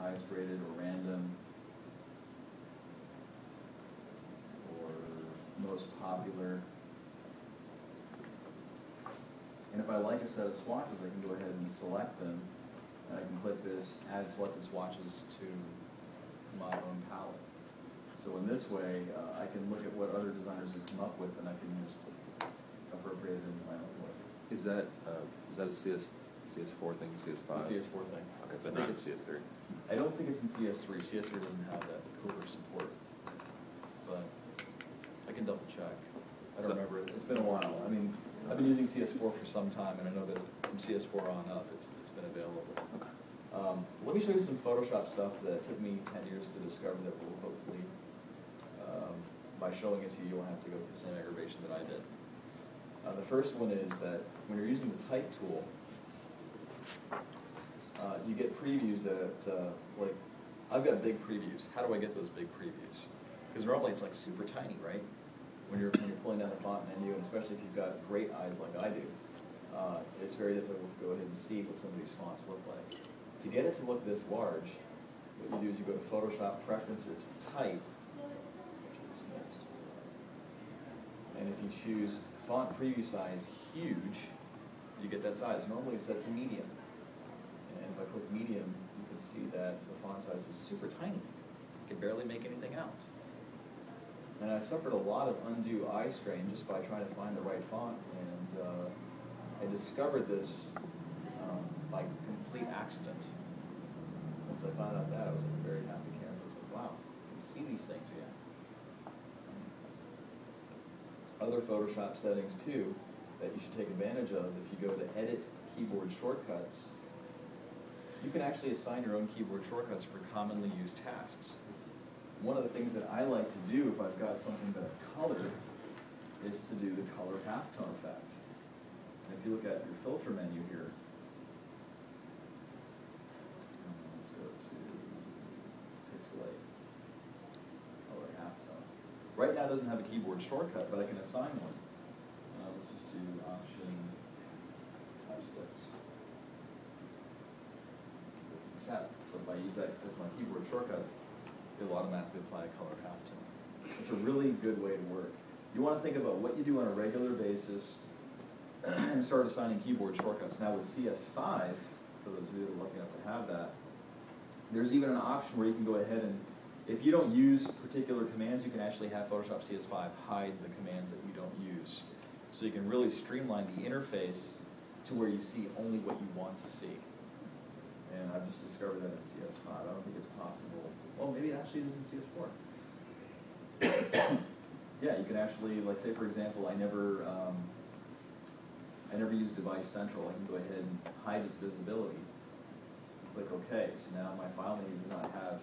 highest rated or random or most popular. And if I like a set of swatches, I can go ahead and select them, and I can click this Add Selected Swatches to my own palette. So in this way, I can look at what other designers have come up with, and I can just appropriate it in my own way. Is that a CS4 thing, CS5? CS4 thing. Okay, but not in CS3. I don't think it's in CS3. CS3 doesn't have that cooler support, but I can double check. I don't remember it. It's been a while. I mean, I've been using CS4 for some time, and I know that from CS4 on up, it's been available. Okay. Let me show you some Photoshop stuff that took me 10 years to discover that will hopefully, by showing it to you, you won't have to go through the same aggravation that I did. The first one is that when you're using the type tool, you get previews that, like, I've got big previews. How do I get those big previews? Because normally it's like super tiny, right? When you're pulling down the font menu, and especially if you've got great eyes like I do, it's very difficult to go ahead and see what some of these fonts look like. To get it to look this large, what you do is you go to Photoshop Preferences, Type, and if you choose Font Preview Size Huge, you get that size. Normally it's set to medium. And if I click medium, you can see that the font size is super tiny. You can barely make anything out. And I suffered a lot of undue eye strain just by trying to find the right font, and I discovered this by complete accident. Once I found out that, I was like a very happy camper. I was like, wow, I can see these things again. Other Photoshop settings too that you should take advantage of, if you go to Edit Keyboard Shortcuts, you can actually assign your own keyboard shortcuts for commonly used tasks. One of the things that I like to do if I've got something that I've colored is to do the color halftone effect. And if you look at your filter menu here, let's go to Pixelate, color halftone. Right now it doesn't have a keyboard shortcut, but I can assign one. Let's just do Option F6. 7. So if I use that as my keyboard shortcut, it'll automatically apply a color halftone. It's a really good way to work. You want to think about what you do on a regular basis and start assigning keyboard shortcuts. Now with CS5, for those of you that are lucky enough to have that, there's even an option where you can go ahead and, if you don't use particular commands, you can actually have Photoshop CS5 hide the commands that you don't use. So you can really streamline the interface to where you see only what you want to see. And I've just discovered that in CS5. I don't think it's possible. Well, maybe it actually is in CS4. Yeah, you can actually, like, say for example, I never use Device Central. I can go ahead and hide its visibility. Click OK. So now my file menu does not have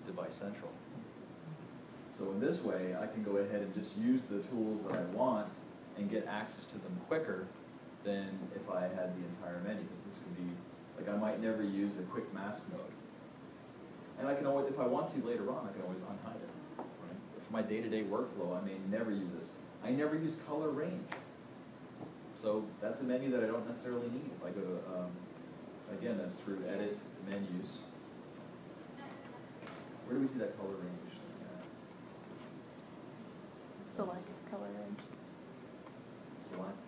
Device Central. So in this way, I can go ahead and just use the tools that I want and get access to them quicker than if I had the entire menu. Because this could be, like, I might never use a quick mask mode. And I can always, if I want to later on, I can always unhide it. Right? For my day-to-day workflow, I may never use this. I never use color range. So that's a menu that I don't necessarily need. If I go to, again, that's through Edit, Menus. Where do we see that color range? Select color range. Select.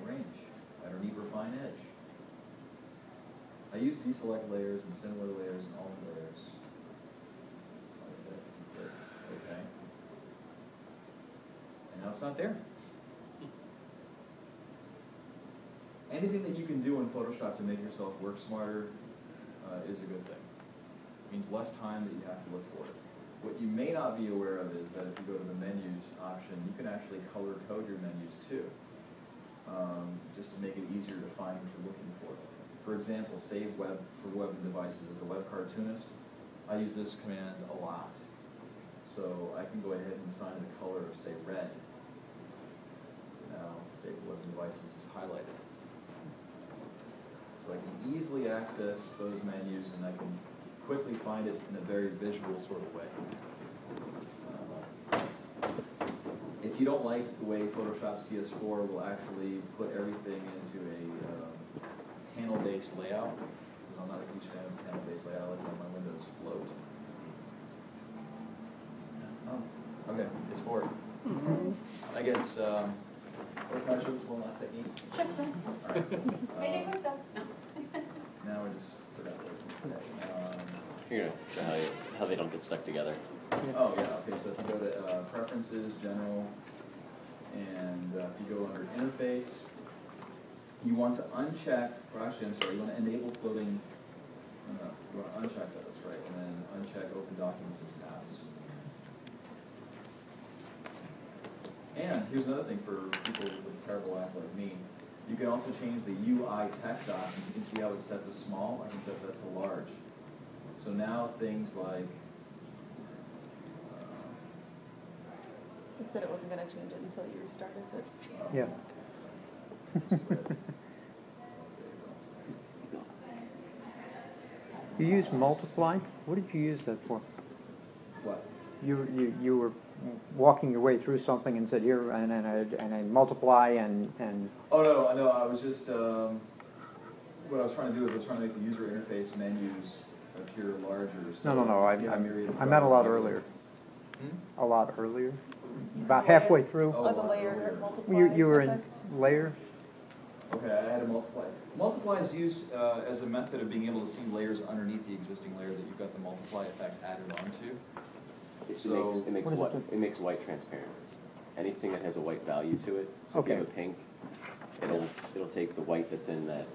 Range. I don't need refine edge. I use deselect layers and similar layers and all layers. Okay. And now it's not there. Anything that you can do in Photoshop to make yourself work smarter is a good thing. It means less time that you have to look for it. What you may not be aware of is that if you go to the menus option, you can actually color code your menus too, just to make it easier to find what you're looking for. For example, save web for web devices. As a web cartoonist, I use this command a lot. So I can go ahead and assign the color of, say, red. So now save web devices is highlighted. So I can easily access those menus, and I can quickly find it in a very visual sort of way. If if you don't like the way Photoshop CS4 will actually put everything into a panel-based layout, because I'm not a huge fan of panel-based layout, I like to have my windows float. Oh, okay, it's forward. I guess, what can I show this one last technique? Sure. All right. Make it quick though. Now we just forgot what I was going to say. You're gonna show how they don't get stuck together. Oh, yeah, okay, so if you go to Preferences, General, and if you go under Interface, you want to uncheck, or actually, I'm sorry, you want to enable floating, no, you want to uncheck those, right, and then uncheck Open Documents as tabs. And here's another thing for people with terrible eyes like me. You can also change the UI text option. You can see how it's set to small. I can set that to large. So now things like, It said it wasn't going to change it until you restarted it. Yeah. You used multiply? What did you use that for? What? You were walking your way through something and said here, and I multiply and. Oh, no, I was just, what I was trying to do is I was trying to make the user interface menus appear larger. So No, you see how myriad of I meant a lot products- earlier. Hmm? A lot earlier. About halfway through. Oh, Oh, the layer multiply You were in effect. layer. Okay, I had a multiply. Multiply is used as a method of being able to see layers underneath the existing layer that you've got the multiply effect added onto. So- It makes What does white, it do? it makes white transparent. Anything that has a white value to it, so if you Okay. have a pink, it'll take the white that's in that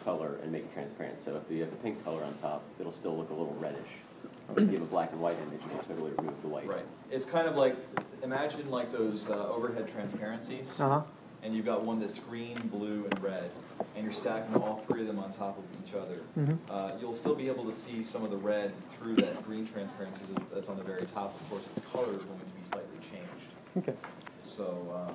color and make it transparent. So if you have the pink color on top, it'll still look a little reddish. If you have a black and white image, you can totally remove the white. Right. It's kind of like, imagine like those overhead transparencies. Uh-huh. And you've got one that's green, blue, and red, and you're stacking all three of them on top of each other. Mhm. You'll still be able to see some of the red through that green transparency that's on the very top. Of course, its color is going to be slightly changed. Okay. So,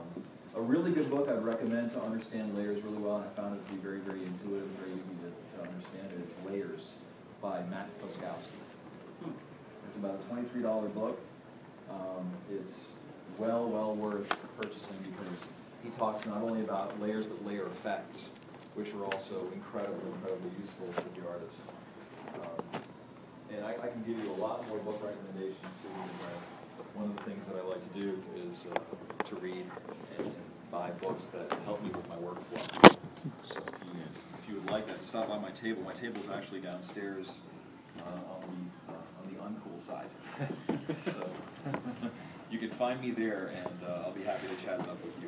a really good book I'd recommend to understand layers really well, and I found it to be very, very intuitive, very easy to understand, is Layers by Matt Kloskowski. It's about a $23 book. It's well worth purchasing because he talks not only about layers, but layer effects, which are also incredibly useful for the artist. And I can give you a lot more book recommendations too. One of the things that I like to do is to read and buy books that help me with my workflow. So if you would like that, stop by my table. My table's actually downstairs on the uncool side. So you can find me there, and I'll be happy to chat it up with you.